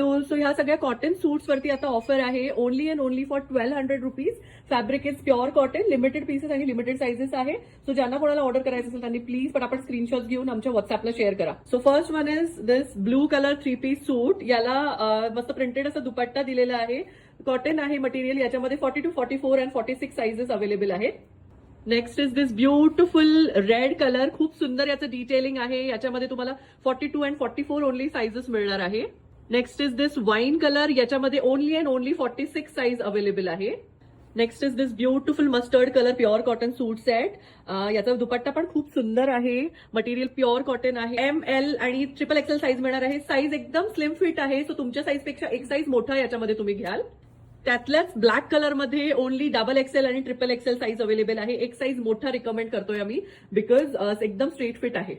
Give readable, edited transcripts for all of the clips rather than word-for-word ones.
Hello. So ह्या सगळ्या cotton suits वरती आता ऑफर आहे only and only for 1200 rupees. Fabric is pure cotton, limited pieces आणि लिमिटेड साइजेस आहे. सो ज्यांना कोणाला ऑर्डर करायचं असेल त्यांनी प्लीज पटापट स्क्रीनशॉट घेऊन आमच्या व्हॉट्सअपला शेअर करा. So first one is this blue colour 3-piece सूट. याला मस्त प्रिंटेड असा दुपट्टा दिलेला आहे. कॉटन आहे मटेरियल. याच्यामध्ये 42, 44 अँड 46 साइजेस अवेलेबल आहेत. Next is this beautiful red colour. खूप सुंदर याचं डिटेलिंग आहे. याच्यामध्ये तुम्हाला 42 अँड 44 ओनली साइजेस मिळणार आहे. Next is this wine colour. याच्यामध्ये only and only 46 size available आहे. Next is this beautiful mustard colour pure cotton suit set. याचा दुपट्टा पण खूप सुंदर आहे. मटेरियल प्युअर कॉटन आहे. ML आणि XXL साईज मिळणार आहे. साईज एकदम स्लिम फिट आहे. सो तुमच्या साईज पेक्षा एक साईज मोठा याच्यामध्ये तुम्ही घ्याल. त्यातल्याच ब्लॅक कलरमध्ये ओनली XXL आणि XXL साईज अवेलेबल आहे. एक साईज मोठा रिकमेंड करतोय आम्ही बिकॉज एकदम स्ट्रेट फिट आहे.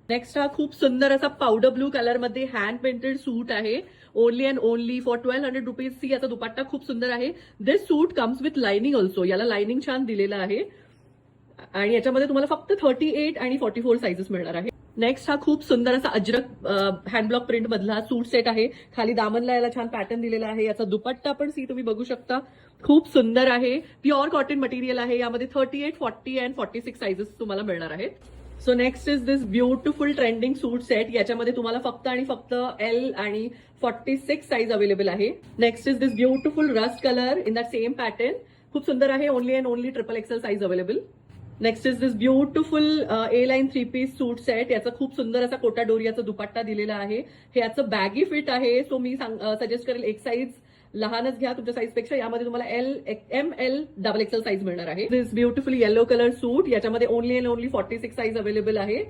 नेक्स्ट हा खूप सुंदर असा पावडर ब्लू कलरमध्ये हँड पेंटेड सूट आहे. Only and only for 1200 rupees. See याचा दुपट्टा खूप सुंदर आहे. This suit comes with lining also. याला लाइनिंग छान दिलेलं आहे आणि याच्यामध्ये तुम्हाला फक्त 38 आणि 44 साइजेस मिळणार आहे. नेक्स्ट हा खूप सुंदर असा अजरक हँडब्लॉक प्रिंट मधला सूट सेट आहे. खाली दामनला याला छान पॅटर्न दिलेला आहे. याचा दुपट्टा पण सी तुम्ही बघू शकता. खूप सुंदर आहे. प्युअर कॉटन मटेरियल आहे. यामध्ये 38, 40 अँड 46 साइजेस तुम्हाला मिळणार आहेत. So next is this beautiful trending suit set. याच्यामध्ये तुम्हाला फक्त आणि फक्त L आणि 46 साइज अवेलेबल आहे. Next is this beautiful rust colour in that same pattern. खूप सुंदर आहे. Only and only XXL size available. Next is this beautiful A-line 3-piece suit set. याचा खूप सुंदर असा कोटा डोरियाचा दुपट्टा दिलेला आहे. हे याचं बॅगी फिट आहे. सो मी सजेस्ट करेल एक साईज लहानच घ्या तुमच्या साईज पेक्षा. यामध्ये तुम्हाला ML XXL साईज मिळणार आहे. दिस ब्युटिफुल येलो कलर सूट. याच्यामध्ये only and only 46 size available आहे.